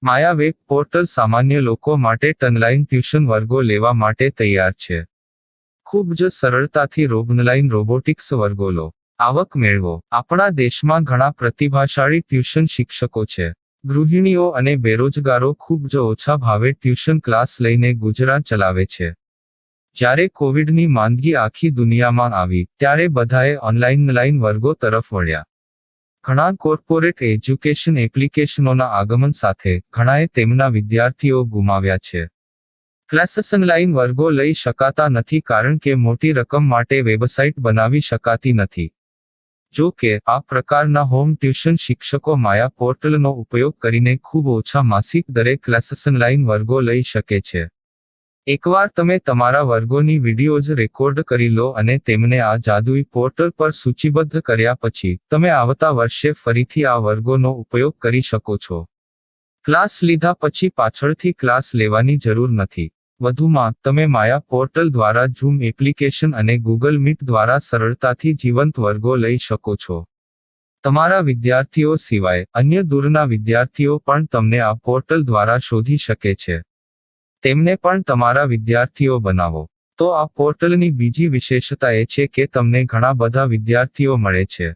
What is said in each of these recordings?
માયા web portal સામાન્ય લોકો માટે ઓનલાઈન ટ્યુશન વર્ગો લેવા માટે તૈયાર છે. ખૂબ જ સરળતાથી ઓનલાઈન રોબોટિક્સ વર્ગો લો, આવક મેળવો. આપણા દેશમાં ઘણા પ્રતિભાશાળી ટ્યુશન શિક્ષકો છે. ગૃહિણીઓ અને બેરોજગારો ખૂબ જ ઓછા ભાવે ટ્યુશન ક્લાસ લઈને ગુજરાન ચલાવે છે. જ્યારે કોવિડની માંદગી આખી દુનિયામાં આવી ત્યારે બધાએ ઓનલાઈન વર્ગો તરફ વળ્યા. ઘણા કોર્પોરેટ એજ્યુકેશન એપ્લિકેશનોના આગમન સાથે ઘણાએ તેમના વિદ્યાર્થીઓ ગુમાવ્યા છે. ક્લાસીસ ઓનલાઈન વર્ગો લઈ શકાતા નથી કારણ કે મોટી રકમ માટે વેબસાઇટ બનાવી શકાતી નથી. જો કે આ પ્રકારના હોમ ટ્યુશન શિક્ષકો માયા પોર્ટલનો ઉપયોગ કરીને ખૂબ ઓછા માસિક દરે ક્લાસીસ ઓનલાઈન વર્ગો લઈ શકે છે. એકવાર તમે તમારા વર્ગોની વિડીયોઝ રેકોર્ડ કરી લો અને તેમને આ જાદુઈ પોર્ટલ પર સૂચિબદ્ધ કર્યા પછી તમે આવતા વર્ષે ફરીથી આ વર્ગોનો ઉપયોગ કરી શકો છો. ક્લાસ લીધા પછી પાછળથી ક્લાસ લેવાની જરૂર નથી. વધુમાં તમે માયા પોર્ટલ દ્વારા ઝૂમ એપ્લિકેશન અને ગૂગલ મીટ દ્વારા સરળતાથી જીવંત વર્ગો લઈ શકો છો. તમારા વિદ્યાર્થીઓ સિવાય અન્ય દૂરના વિદ્યાર્થીઓ પણ તમને આ પોર્ટલ દ્વારા શોધી શકે છે. તેમને પણ તમારા વિદ્યાર્થીઓ બનાવો. તો આ પોર્ટલની બીજી વિશેષતા એ છે કે તમને ઘણા બધા વિદ્યાર્થીઓ મળે છે.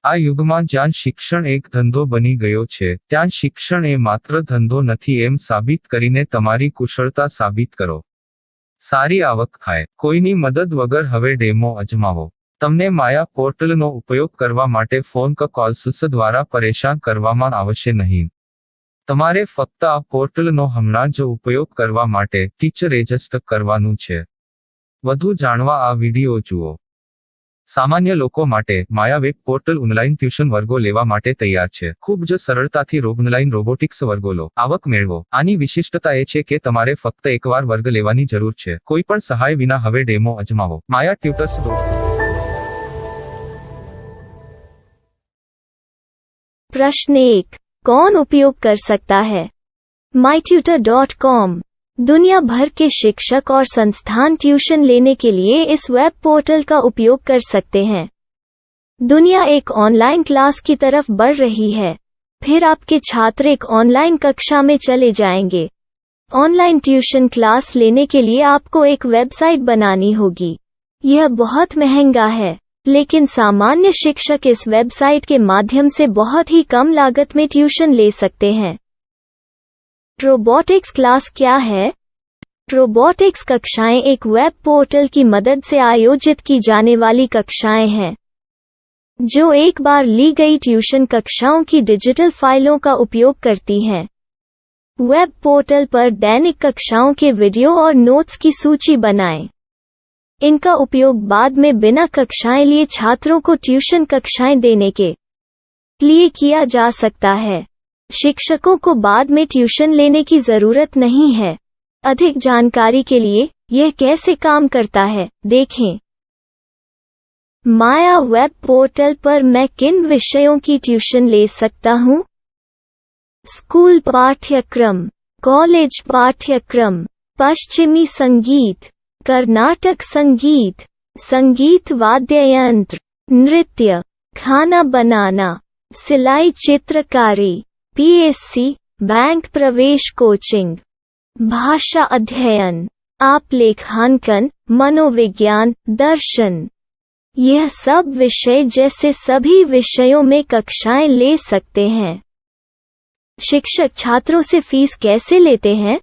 આ યુગમાં જ્યાં શિક્ષણ એક ધંધો બની ગયો છે ત્યાં શિક્ષણ એ માત્ર ધંધો નથી એમ સાબિત કરીને તમારી કુશળતા સાબિત કરો. સારી આવક થાય. કોઈની મદદ વગર હવે ડેમો અજમાવો. તમને માયા પોર્ટલનો ઉપયોગ કરવા માટે ફોન કોલ્સ દ્વારા પરેશાન કરવામાં આવશે નહીં. તમારે ફક્ત આ પોર્ટલનો હમણાં જ ઉપયોગ કરવા માટે ટીચર રજિસ્ટર કરવાનું છે. વધુ જાણવા આ વિડિયો જુઓ. સામાન્ય લોકો માટે માયા વેબ પોર્ટલ ઓનલાઈન ટ્યુશન વર્ગો લેવા માટે તૈયાર છે. ખૂબ જ સરળતાથી ઓનલાઈન રોબોટિક્સ વર્ગો લો, આવક મેળવો. આની વિશિષ્ટતા એ છે કે તમારે ફક્ત એકવાર વર્ગ લેવાની જરૂર છે. કોઈ પણ સહાય વિના હવે ડેમો અજમાવો. માયા ટ્યુટર્સ. प्रश्न 1. कौन उपयोग कर सकता है? mytutor.com दुनिया भर के शिक्षक और संस्थान ट्यूशन लेने के लिए इस वेब पोर्टल का उपयोग कर सकते हैं. दुनिया एक ऑनलाइन क्लास की तरफ बढ़ रही है. फिर आपके छात्र एक ऑनलाइन कक्षा में चले जाएंगे. ऑनलाइन ट्यूशन क्लास लेने के लिए आपको एक वेबसाइट बनानी होगी. यह बहुत महंगा है, लेकिन सामान्य शिक्षक इस वेबसाइट के माध्यम से बहुत ही कम लागत में ट्यूशन ले सकते हैं. रोबोटिक्स क्लास क्या है? रोबोटिक्स कक्षाएं एक वेब पोर्टल की मदद से आयोजित की जाने वाली कक्षाएं हैं, जो एक बार ली गई ट्यूशन कक्षाओं की डिजिटल फाइलों का उपयोग करती हैं. वेब पोर्टल पर दैनिक कक्षाओं के वीडियो और नोट्स की सूची बनाएं. इनका उपयोग बाद में बिना कक्षाएं लिए छात्रों को ट्यूशन कक्षाएं देने के लिए किया जा सकता है. शिक्षकों को बाद में ट्यूशन लेने की जरूरत नहीं है. अधिक जानकारी के लिए यह कैसे काम करता है देखें. माया वेब पोर्टल पर मैं किन विषयों की ट्यूशन ले सकता हूँ? स्कूल पाठ्यक्रम, कॉलेज पाठ्यक्रम, पश्चिमी संगीत, कर्नाटक संगीत, संगीत वाद्य यंत्र, नृत्य, खाना बनाना, सिलाई चित्रकारी, पीएससी, बैंक प्रवेश कोचिंग, भाषा अध्ययन, आलेखांकन, मनोविज्ञान, दर्शन. यह सब विषय जैसे सभी विषयों में कक्षाएं ले सकते हैं. शिक्षक छात्रों से फीस कैसे लेते हैं?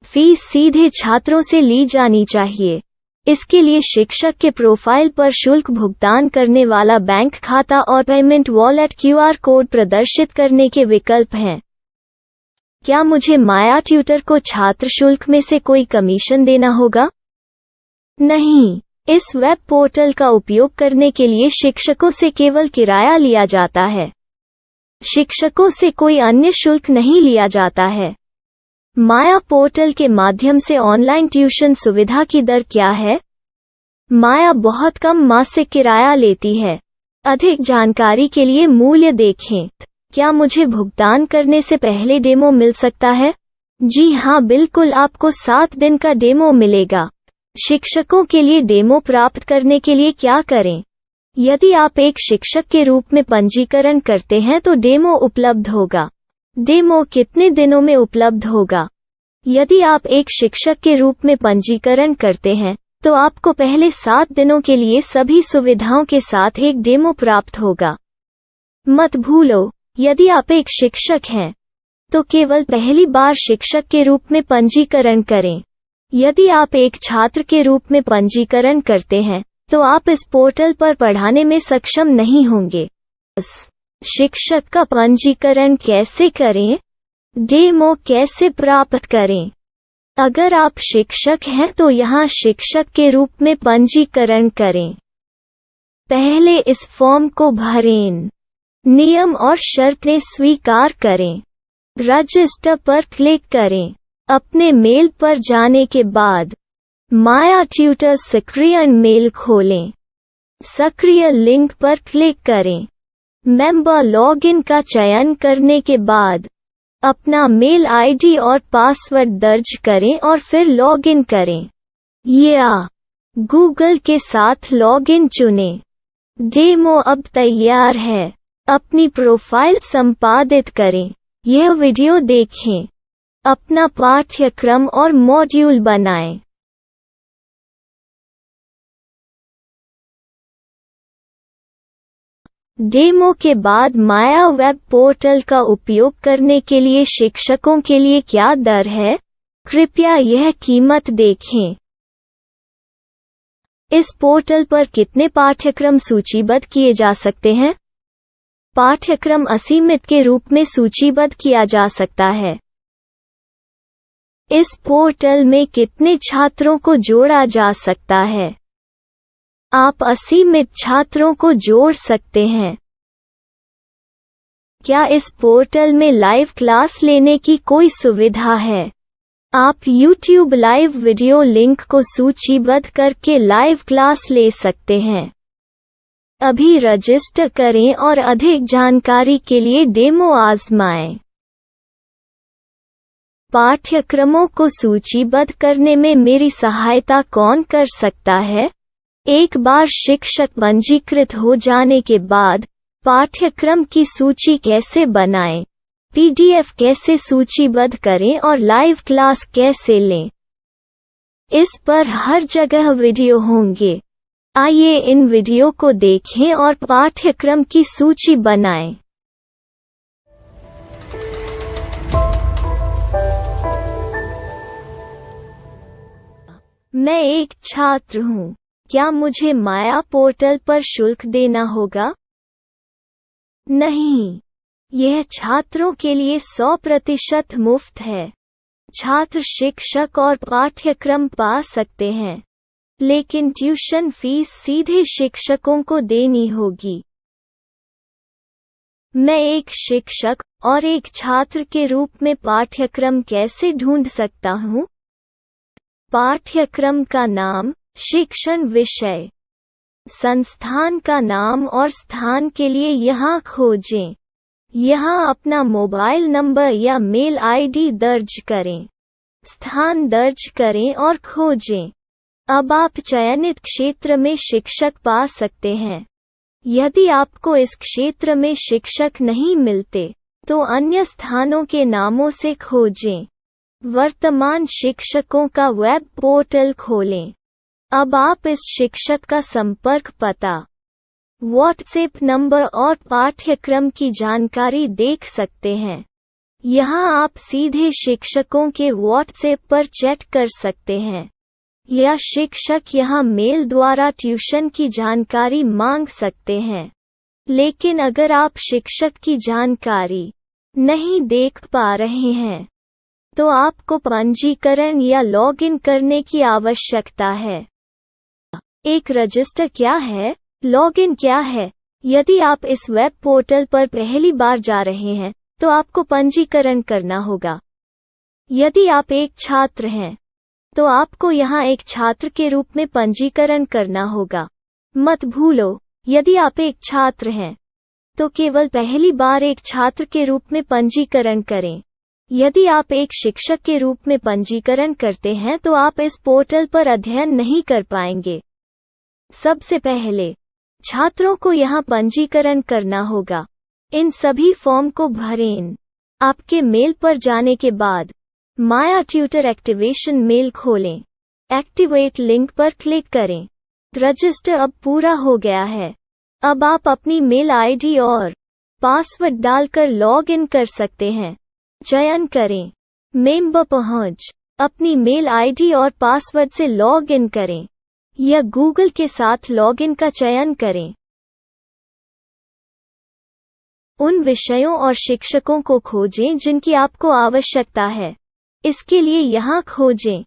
फीस सीधे छात्रों से ली जानी चाहिए. इसके लिए शिक्षक के प्रोफाइल पर शुल्क भुगतान करने वाला बैंक खाता और पेमेंट वॉलेट क्यूआर कोड प्रदर्शित करने के विकल्प हैं. क्या मुझे माया ट्यूटर को छात्र शुल्क में से कोई कमीशन देना होगा? नहीं. इस वेब पोर्टल का उपयोग करने के लिए शिक्षकों से केवल किराया लिया जाता है. शिक्षकों से कोई अन्य शुल्क नहीं लिया जाता है. माया पोर्टल के माध्यम से ऑनलाइन ट्यूशन सुविधा की दर क्या है? माया बहुत कम मासिक किराया लेती है. अधिक जानकारी के लिए मूल्य देखें. क्या मुझे भुगतान करने से पहले डेमो मिल सकता है? जी हाँ, बिल्कुल. आपको 7 दिन का डेमो मिलेगा. शिक्षकों के लिए डेमो प्राप्त करने के लिए क्या करें? यदि आप एक शिक्षक के रूप में पंजीकरण करते हैं तो डेमो उपलब्ध होगा. डेमो कितने दिनों में उपलब्ध होगा? यदि आप एक शिक्षक के रूप में पंजीकरण करते हैं, तो आपको पहले 7 दिनों के लिए सभी सुविधाओं के साथ एक डेमो प्राप्त होगा। मत भूलो, यदि आप एक शिक्षक हैं, तो केवल पहली बार शिक्षक के रूप में पंजीकरण करें। यदि आप एक छात्र के रूप में पंजीकरण करते हैं, तो आप इस पोर्टल पर पढ़ाने में सक्षम नहीं होंगे। शिक्षक का पंजीकरण कैसे करें? डेमो कैसे प्राप्त करें? अगर आप शिक्षक हैं तो यहाँ शिक्षक के रूप में पंजीकरण करें। पहले इस फॉर्म को भरें। नियम और शर्तें स्वीकार करें। रजिस्टर पर क्लिक करें। अपने मेल पर जाने के बाद माया ट्यूटर सक्रिय मेल खोलें। सक्रिय लिंक पर क्लिक करें। मेंबर लॉगिन का चयन करने के बाद अपना मेल आईडी और पासवर्ड दर्ज करें और फिर लॉगिन करें या गूगल के साथ लॉगिन चुनें। डेमो अब तैयार है। अपनी प्रोफाइल संपादित करें। यह वीडियो देखें। अपना पाठ्यक्रम और मॉड्यूल बनाएं। डेमो के बाद माया वेब पोर्टल का उपयोग करने के लिए शिक्षकों के लिए क्या दर है? कृपया यह कीमत देखें। इस पोर्टल पर कितने पाठ्यक्रम सूचीबद्ध किए जा सकते हैं? पाठ्यक्रम असीमित के रूप में सूचीबद्ध किया जा सकता है। इस पोर्टल में कितने छात्रों को जोड़ा जा सकता है? आप असीमित छात्रों को जोड़ सकते हैं। क्या इस पोर्टल में लाइव क्लास लेने की कोई सुविधा है? आप YouTube लाइव वीडियो लिंक को सूचीबद्ध करके लाइव क्लास ले सकते हैं। अभी रजिस्टर करें और अधिक जानकारी के लिए डेमो आजमाएं। पाठ्यक्रमों को सूचीबद्ध करने में मेरी सहायता कौन कर सकता है? एक बार शिक्षक पंजीकृत हो जाने के बाद पाठ्यक्रम की सूची कैसे बनाएं, PDF कैसे सूचीबद्ध करें और लाइव क्लास कैसे लें, इस पर हर जगह वीडियो होंगे। आइए इन वीडियो को देखें और पाठ्यक्रम की सूची बनाएं। मैं एक छात्र हूँ। क्या मुझे माया पोर्टल पर शुल्क देना होगा? नहीं, यह छात्रों के लिए 100% मुफ्त है। छात्र शिक्षक और पाठ्यक्रम पा सकते हैं, लेकिन ट्यूशन फीस सीधे शिक्षकों को देनी होगी। मैं एक शिक्षक और एक छात्र के रूप में पाठ्यक्रम कैसे ढूंढ सकता हूँ? पाठ्यक्रम का नाम, शिक्षण विषय, संस्थान का नाम और स्थान के लिए यहाँ खोजें। यहाँ अपना मोबाइल नंबर या मेल आईडी दर्ज करें। स्थान दर्ज करें और खोजें। अब आप चयनित क्षेत्र में शिक्षक पा सकते हैं। यदि आपको इस क्षेत्र में शिक्षक नहीं मिलते, तो अन्य स्थानों के नामों से खोजें। वर्तमान शिक्षकों का वेब पोर्टल खोलें। अब आप इस शिक्षक का संपर्क पता, व्हाट्सएप नंबर और पाठ्यक्रम की जानकारी देख सकते हैं। यहाँ आप सीधे शिक्षकों के व्हाट्सएप पर चैट कर सकते हैं, या शिक्षक यहाँ मेल द्वारा ट्यूशन की जानकारी मांग सकते हैं। लेकिन अगर आप शिक्षक की जानकारी नहीं देख पा रहे हैं, तो आपको पंजीकरण या लॉगिन करने की आवश्यकता है। एक रजिस्टर क्या है? लॉगिन क्या है? यदि आप इस वेब पोर्टल पर पहली बार जा रहे हैं, तो आपको पंजीकरण करना होगा। यदि आप एक छात्र हैं, तो आपको यहाँ एक छात्र के रूप में पंजीकरण करना होगा। मत भूलो, यदि आप एक छात्र हैं, तो केवल पहली बार एक छात्र के रूप में पंजीकरण करें। यदि आप एक शिक्षक के रूप में पंजीकरण करते हैं तो आप इस पोर्टल पर अध्ययन नहीं कर पाएंगे। सबसे पहले छात्रों को यहाँ पंजीकरण करना होगा। इन सभी फॉर्म को भरें। आपके मेल पर जाने के बाद माया ट्यूटर एक्टिवेशन मेल खोलें। एक्टिवेट लिंक पर क्लिक करें। रजिस्टर अब पूरा हो गया है। अब आप अपनी मेल आईडी और पासवर्ड डालकर लॉग इन कर सकते हैं। चयन करें मेंबर पहुंच। अपनी मेल आईडी और पासवर्ड से लॉग इन करें या गूगल के साथ लॉग इन का चयन करें। उन विषयों और शिक्षकों को खोजें जिनकी आपको आवश्यकता है। इसके लिए यहाँ खोजें।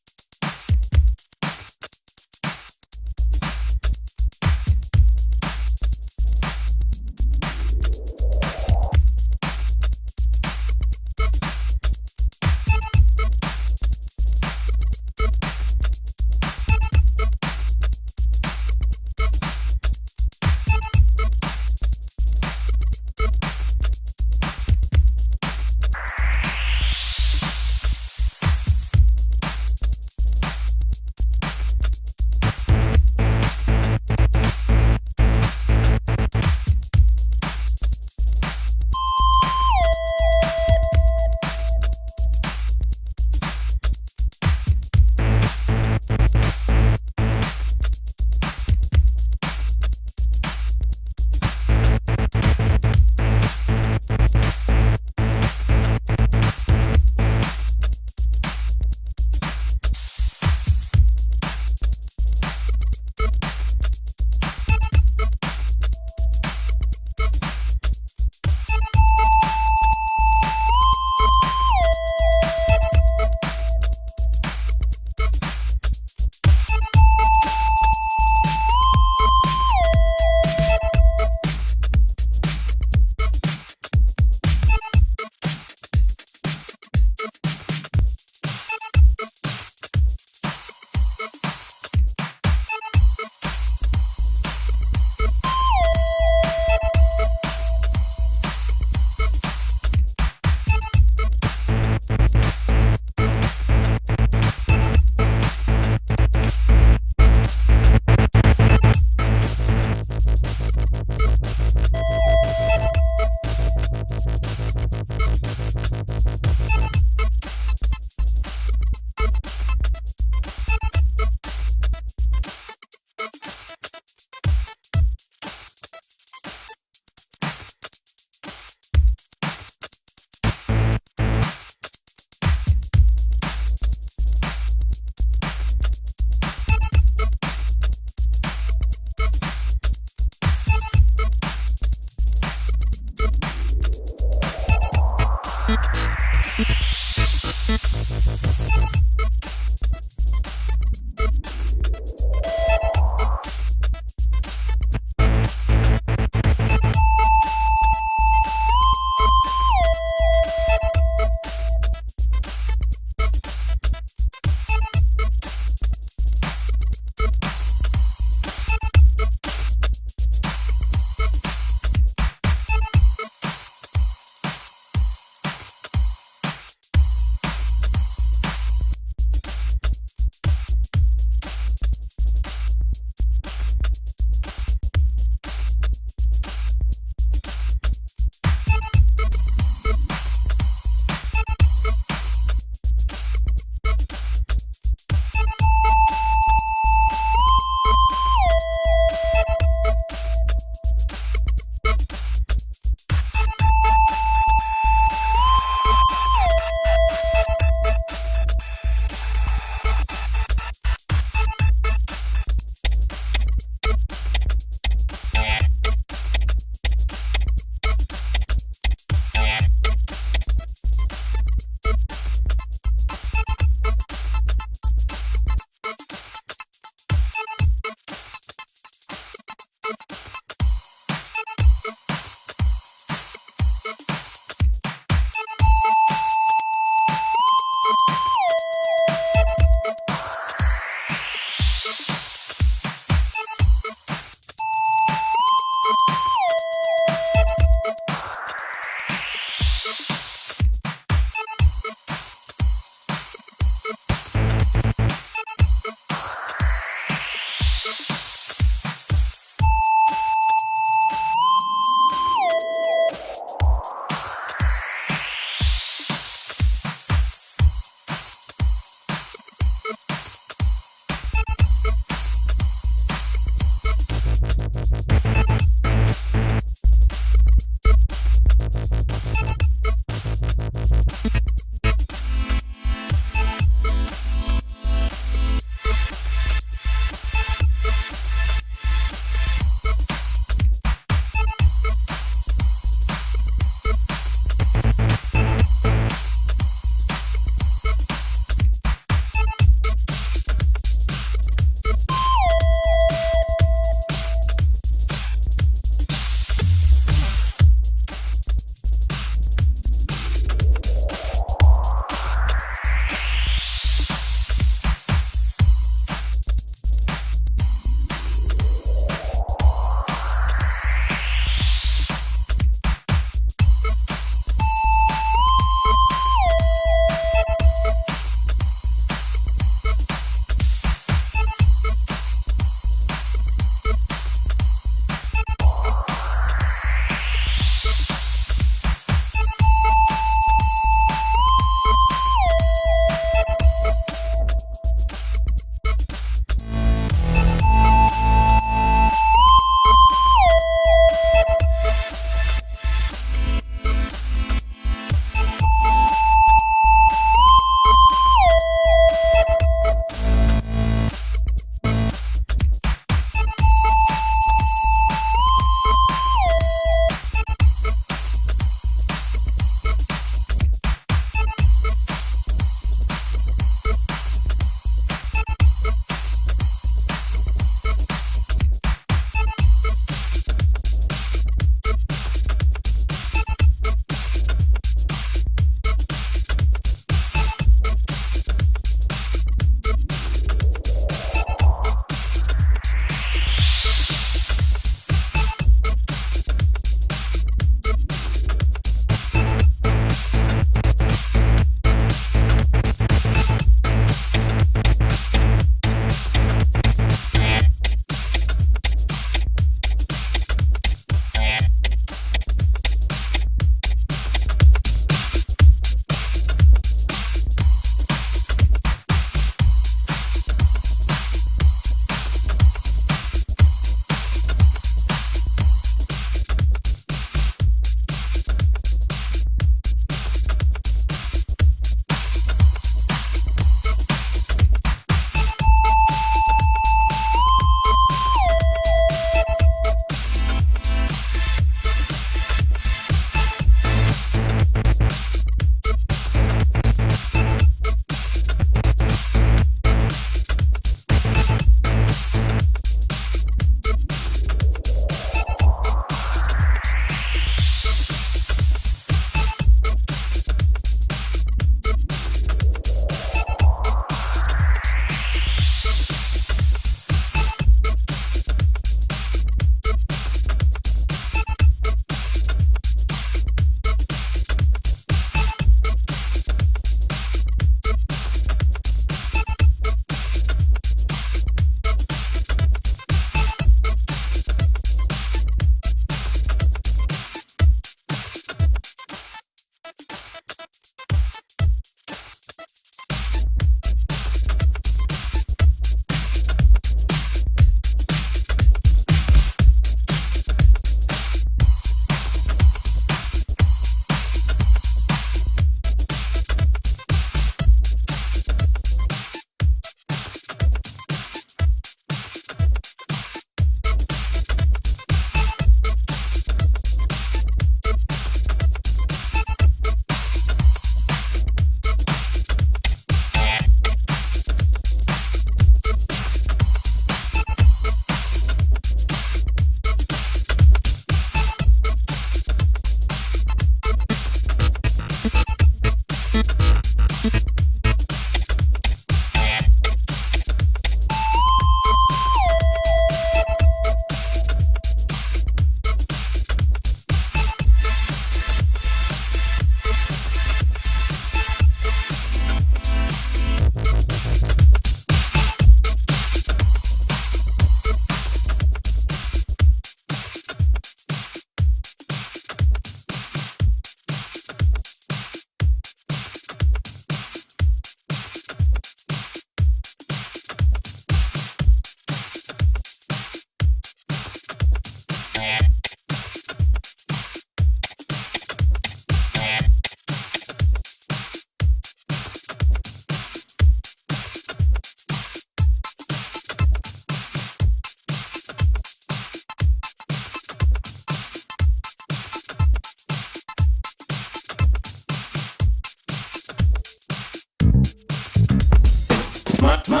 My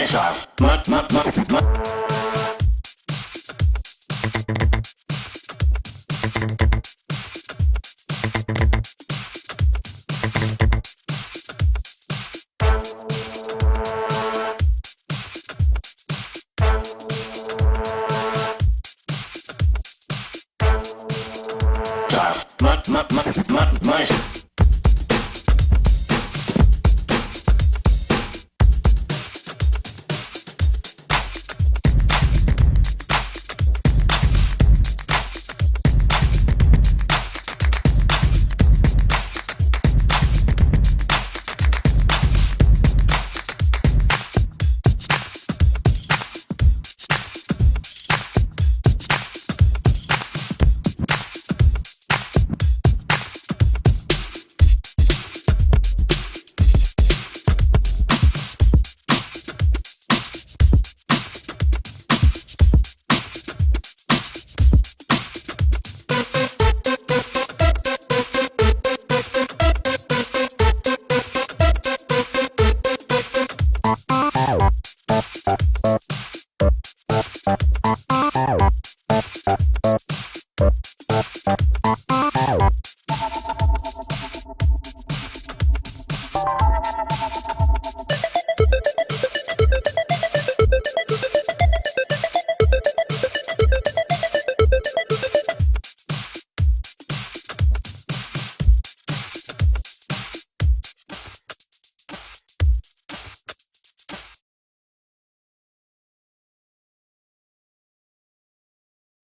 style. My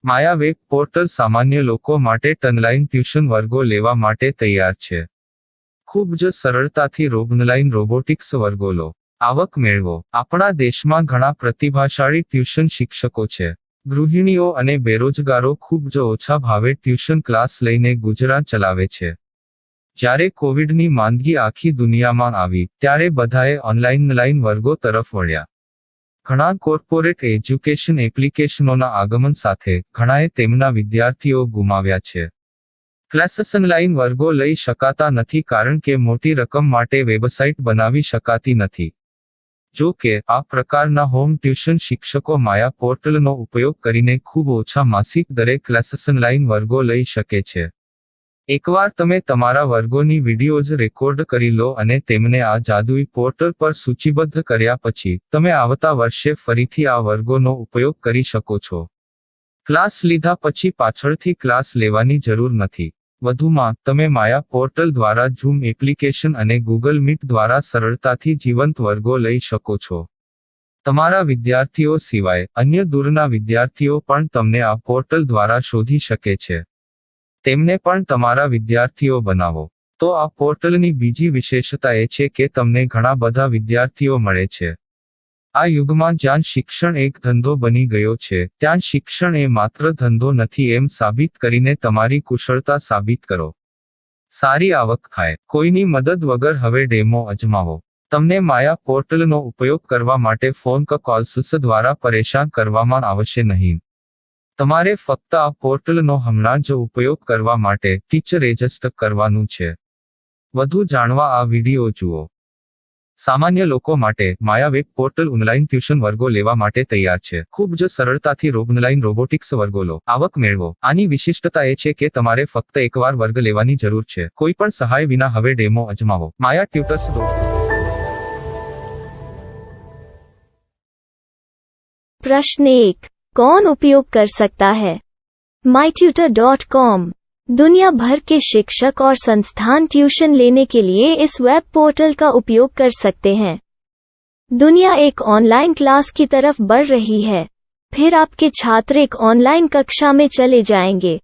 Maya web portal સામાન્ય લોકો માટે ઓનલાઈન ટ્યુશન વર્ગો લેવા માટે તૈયાર છે. ખૂબ જ સરળતાથી ઓનલાઈન રોબોટિક્સ વર્ગો લો. આવક મેળવો. આપણા દેશમાં ઘણા પ્રતિભાશાળી ટ્યુશન શિક્ષકો છે. ગૃહિણીઓ અને બેરોજગારો ખૂબ જ ઓછા ભાવે ટ્યુશન ક્લાસ લઈને ગુજરાન ચલાવે છે. જ્યારે કોવિડની માંદગી આખી દુનિયામાં આવી ત્યારે બધાએ ઓનલાઈન વર્ગો તરફ વળ્યા. ઘણા કોર્પોરેટ એજ્યુકેશન એપ્લિકેશનોના આગમન સાથે ઘણાએ તેમના વિદ્યાર્થીઓ ગુમાવ્યા છે. ક્લાસીસ ઓનલાઈન વર્ગો લઈ શકાતા નથી કારણ કે મોટી રકમ માટે વેબસાઇટ બનાવી શકાતી નથી. જો કે આ પ્રકારના હોમ ટ્યુશન શિક્ષકો માયા પોર્ટલનો ઉપયોગ કરીને ખૂબ ઓછા માસિક દરે ક્લાસીસ ઓનલાઈન વર્ગો લઈ શકે છે. એકવાર તમે તમારા વર્ગોની વિડીયોઝ રેકોર્ડ કરી લો અને તેમને આ જાદુઈ પોર્ટલ પર સૂચિબદ્ધ કર્યા પછી તમે આવતા વર્ષે ફરીથી આ વર્ગોનો ઉપયોગ કરી શકો છો. ક્લાસ લીધા પછી પાછળથી ક્લાસ લેવાની જરૂર નથી. વધુમાં તમે માયા પોર્ટલ દ્વારા ઝૂમ એપ્લિકેશન અને ગૂગલ મીટ દ્વારા સરળતાથી જીવંત વર્ગો લઈ શકો છો. તમારા વિદ્યાર્થીઓ સિવાય અન્ય દૂરના વિદ્યાર્થીઓ પણ તમને આ પોર્ટલ દ્વારા શોધી શકે છે. તેમને પણ તમારા વિદ્યાર્થીઓ બનાવો. તો આ પોર્ટલની બીજી વિશેષતા એ છે કે તમને ઘણા બધા વિદ્યાર્થીઓ મળે છે. આ યુગમાં જ્યાં શિક્ષણ એક ધંધો બની ગયો છે ત્યાં શિક્ષણ એ માત્ર ધંધો નથી એમ સાબિત કરીને તમારી કુશળતા સાબિત કરો. સારી આવક થાય. કોઈની મદદ વગર હવે ડેમો અજમાવો. તમને માયા પોર્ટલનો ઉપયોગ કરવા માટે ફોન કોલ્સ દ્વારા પરેશાન કરવામાં આવશે નહીં. તમારે ફક્ત આ પોર્ટલનો હમણાં જ ઉપયોગ કરવા માટે ટીચર રજિસ્ટર કરવાનું છે. વધુ જાણવા આ વિડીયો જુઓ. સામાન્ય લોકો માટે માયા વેબ પોર્ટલ ઓનલાઈન ટ્યુશન વર્ગો લેવા માટે તૈયાર છે. ખૂબ જ સરળતાથી ઓનલાઈન રોબોટિક્સ વર્ગો લો. આવક મેળવો. આની વિશિષ્ટતા એ છે કે તમારે ફક્ત એકવાર વર્ગ લેવાની જરૂર છે. કોઈ પણ સહાય વિના હવે ડેમો અજમાવો. માયા ટ્યુટર્સ. प्रश्न 1. कौन उपयोग कर सकता है? mytutor.com दुनिया भर के शिक्षक और संस्थान ट्यूशन लेने के लिए इस वेब पोर्टल का उपयोग कर सकते हैं. दुनिया एक ऑनलाइन क्लास की तरफ बढ़ रही है. फिर आपके छात्र एक ऑनलाइन कक्षा में चले जाएंगे.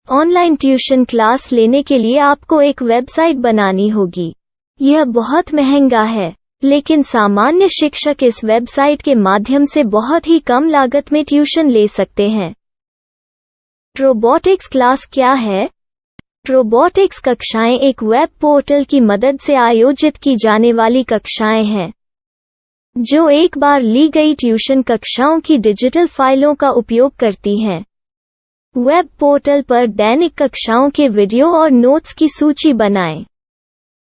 ऑनलाइन ट्यूशन क्लास लेने के लिए आपको एक वेबसाइट बनानी होगी. यह बहुत महंगा है, लेकिन सामान्य शिक्षक इस वेबसाइट के माध्यम से बहुत ही कम लागत में ट्यूशन ले सकते हैं. रोबोटिक्स क्लास क्या है? रोबोटिक्स कक्षाएं एक वेब पोर्टल की मदद से आयोजित की जाने वाली कक्षाएं हैं, जो एक बार ली गई ट्यूशन कक्षाओं की डिजिटल फाइलों का उपयोग करती हैं. वेब पोर्टल पर दैनिक कक्षाओं के वीडियो और नोट्स की सूची बनाएं.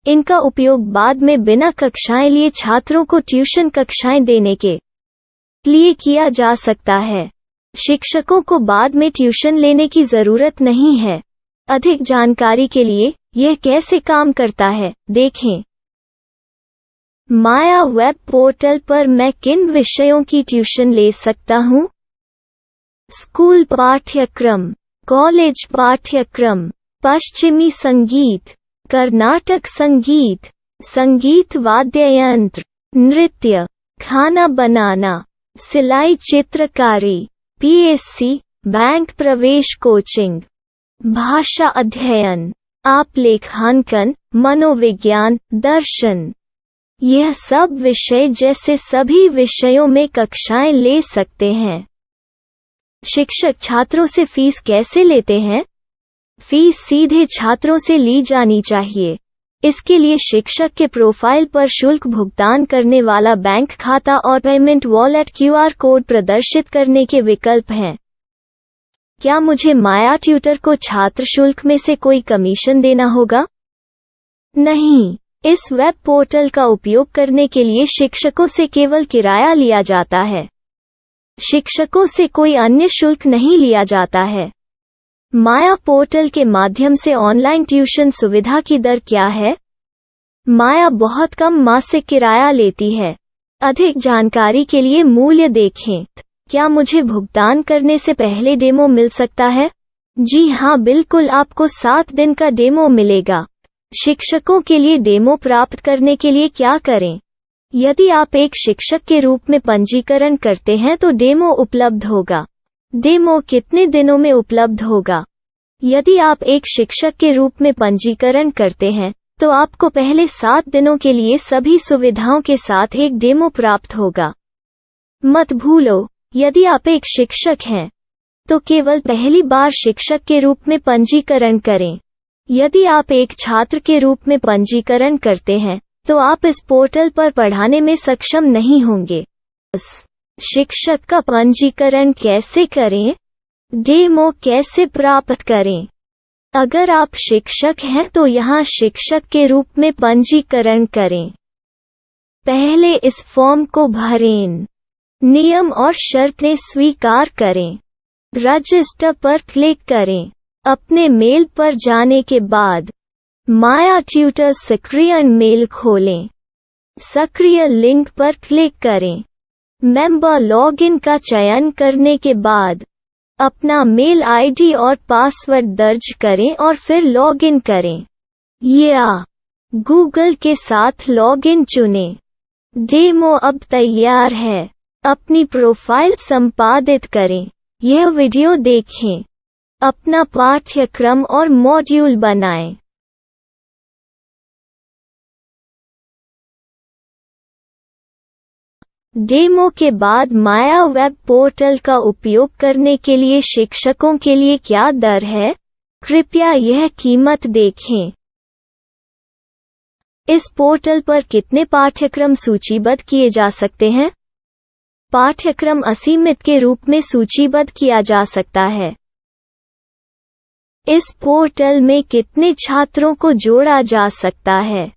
इनका उपयोग बाद में बिना कक्षाएं लिए छात्रों को ट्यूशन कक्षाएं देने के लिए किया जा सकता है। शिक्षकों को बाद में ट्यूशन लेने की जरूरत नहीं है। अधिक जानकारी के लिए यह कैसे काम करता है, देखें। माया वेब पोर्टल पर मैं किन विषयों की ट्यूशन ले सकता हूँ? स्कूल पाठ्यक्रम, कॉलेज पाठ्यक्रम, पश्चिमी संगीत, कर्नाटक संगीत, संगीत वाद्य यंत्र, नृत्य, खाना बनाना, सिलाई चित्रकारी, पीएससी, बैंक प्रवेश कोचिंग, भाषा अध्ययन, आप लेखांकन, मनोविज्ञान, दर्शन। यह सब विषय जैसे सभी विषयों में कक्षाएं ले सकते हैं। शिक्षक छात्रों से फीस कैसे लेते हैं? फीस सीधे छात्रों से ली जानी चाहिए। इसके लिए शिक्षक के प्रोफाइल पर शुल्क भुगतान करने वाला बैंक खाता और पेमेंट वॉलेट क्यूआर कोड प्रदर्शित करने के विकल्प हैं। क्या मुझे माया ट्यूटर को छात्र शुल्क में से कोई कमीशन देना होगा? नहीं। इस वेब पोर्टल का उपयोग करने के लिए शिक्षकों से केवल किराया लिया जाता है। शिक्षकों से कोई अन्य शुल्क नहीं लिया जाता है। माया पोर्टल के माध्यम से ऑनलाइन ट्यूशन सुविधा की दर क्या है? माया बहुत कम मासिक किराया लेती है। अधिक जानकारी के लिए मूल्य देखें। क्या मुझे भुगतान करने से पहले डेमो मिल सकता है? जी हाँ, बिल्कुल, आपको 7 दिन का डेमो मिलेगा। शिक्षकों के लिए डेमो प्राप्त करने के लिए क्या करें? यदि आप एक शिक्षक के रूप में पंजीकरण करते हैं तो डेमो उपलब्ध होगा। डेमो कितने दिनों में उपलब्ध होगा? यदि आप एक शिक्षक के रूप में पंजीकरण करते हैं तो आपको पहले 7 दिनों के लिए सभी सुविधाओं के साथ एक डेमो प्राप्त होगा। मत भूलो, यदि आप एक शिक्षक हैं तो केवल पहली बार शिक्षक के रूप में पंजीकरण करें। यदि आप एक छात्र के रूप में पंजीकरण करते हैं तो आप इस पोर्टल पर पढ़ाने में सक्षम नहीं होंगे। शिक्षक का पंजीकरण कैसे करें? डेमो कैसे प्राप्त करें? अगर आप शिक्षक हैं तो यहाँ शिक्षक के रूप में पंजीकरण करें। पहले इस फॉर्म को भरें। नियम और शर्तें स्वीकार करें। रजिस्टर पर क्लिक करें। अपने मेल पर जाने के बाद माया ट्यूटर सक्रिय मेल खोलें। सक्रिय लिंक पर क्लिक करें। मेंबर लॉगिन का चयन करने के बाद अपना मेल आईडी और पासवर्ड दर्ज करें और फिर लॉगिन करें या गूगल के साथ लॉगिन चुनें। डेमो अब तैयार है। अपनी प्रोफाइल संपादित करें। यह वीडियो देखें। अपना पाठ्यक्रम और मॉड्यूल बनाएं। डेमो के बाद माया वेब पोर्टल का उपयोग करने के लिए शिक्षकों के लिए क्या दर है? कृपया यह कीमत देखें। इस पोर्टल पर कितने पाठ्यक्रम सूचीबद्ध किए जा सकते हैं? पाठ्यक्रम असीमित के रूप में सूचीबद्ध किया जा सकता है। इस पोर्टल में कितने छात्रों को जोड़ा जा सकता है?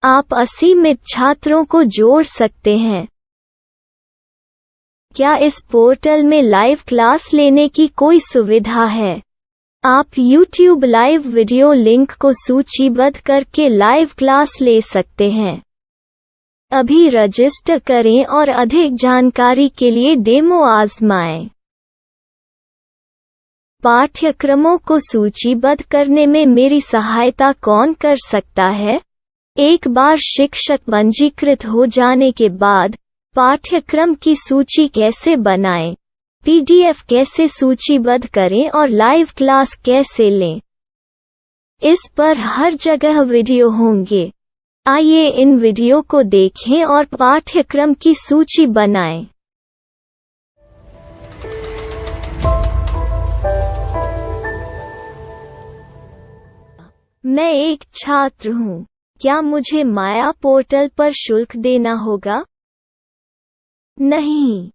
आप असीमित छात्रों को जोड़ सकते हैं। क्या इस पोर्टल में लाइव क्लास लेने की कोई सुविधा है? आप YouTube लाइव वीडियो लिंक को सूचीबद्ध करके लाइव क्लास ले सकते हैं। अभी रजिस्टर करें और अधिक जानकारी के लिए डेमो आजमाएं। पाठ्यक्रमों को सूचीबद्ध करने में मेरी सहायता कौन कर सकता है? एक बार शिक्षक पंजीकृत हो जाने के बाद पाठ्यक्रम की सूची कैसे बनाएं, PDF कैसे सूचीबद्ध करें और लाइव क्लास कैसे लें, इस पर हर जगह वीडियो होंगे। आइए इन वीडियो को देखें और पाठ्यक्रम की सूची बनाएं। मैं एक छात्र हूँ। क्या मुझे माया पोर्टल पर शुल्क देना होगा? नहीं,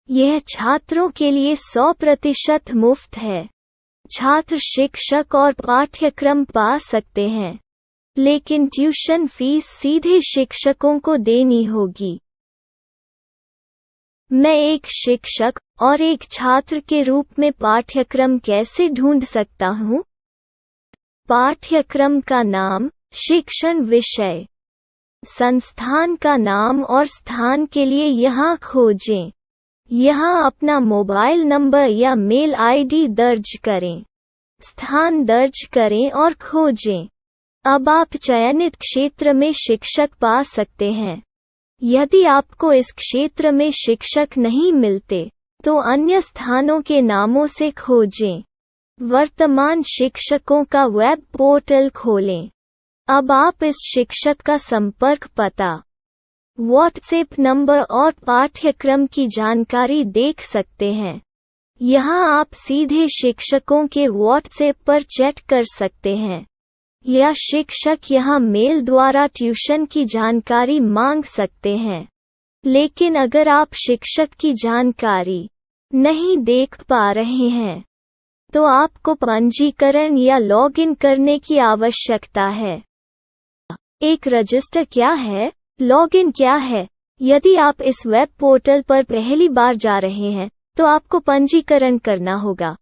यह छात्रों के लिए 100% मुफ्त है। छात्र शिक्षक और पाठ्यक्रम पा सकते हैं। लेकिन ट्यूशन फीस सीधे शिक्षकों को देनी होगी। मैं एक शिक्षक और एक छात्र के रूप में पाठ्यक्रम कैसे ढूंढ सकता हूँ? पाठ्यक्रम का नाम, शिक्षण विषय, संस्थान का नाम और स्थान के लिए यहाँ खोजें। यहाँ अपना मोबाइल नंबर या मेल आईडी दर्ज करें। स्थान दर्ज करें और खोजें। अब आप चयनित क्षेत्र में शिक्षक पा सकते हैं। यदि आपको इस क्षेत्र में शिक्षक नहीं मिलते, तो अन्य स्थानों के नामों से खोजें। वर्तमान शिक्षकों का वेब पोर्टल खोलें। अब आप इस शिक्षक का संपर्क पता, व्हाट्सएप नंबर और पाठ्यक्रम की जानकारी देख सकते हैं। यहाँ आप सीधे शिक्षकों के व्हाट्सएप पर चैट कर सकते हैं, या शिक्षक यहाँ मेल द्वारा ट्यूशन की जानकारी मांग सकते हैं। लेकिन अगर आप शिक्षक की जानकारी नहीं देख पा रहे हैं, तो आपको पंजीकरण या लॉगिन करने की आवश्यकता है। एक रजिस्टर क्या है? लॉगिन क्या है? यदि आप इस वेब पोर्टल पर पहली बार जा रहे हैं, तो आपको पंजीकरण करना होगा।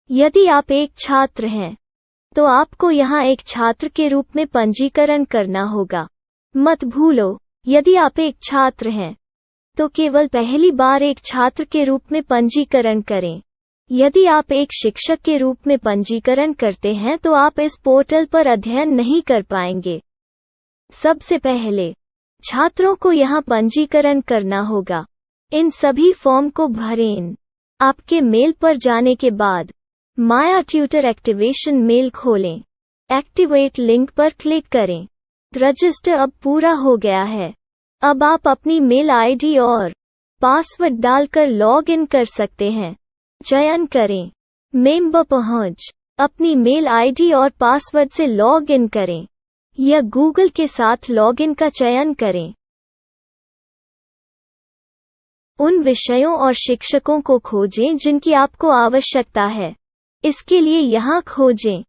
यदि आप एक छात्र हैं, तो आपको यहाँ एक छात्र के रूप में पंजीकरण करना होगा। मत भूलो, यदि आप एक छात्र हैं, तो केवल पहली बार एक छात्र के रूप में पंजीकरण करें। यदि आप एक शिक्षक के रूप में पंजीकरण करते हैं, तो आप इस पोर्टल पर अध्ययन नहीं कर पाएंगे। सबसे पहले छात्रों को यहाँ पंजीकरण करना होगा। इन सभी फॉर्म को भरें। आपके मेल पर जाने के बाद माया ट्यूटर एक्टिवेशन मेल खोलें। एक्टिवेट लिंक पर क्लिक करें। रजिस्टर अब पूरा हो गया है। अब आप अपनी मेल आईडी और पासवर्ड डालकर लॉग इन कर सकते हैं। चयन करें मेंबर पहुंच। अपनी मेल आईडी और पासवर्ड से लॉग इन करें, या गूगल के साथ लॉगिन का चयन करें। उन विषयों और शिक्षकों को खोजें जिनकी आपको आवश्यकता है। इसके लिए यहाँ खोजें।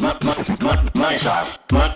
my style. My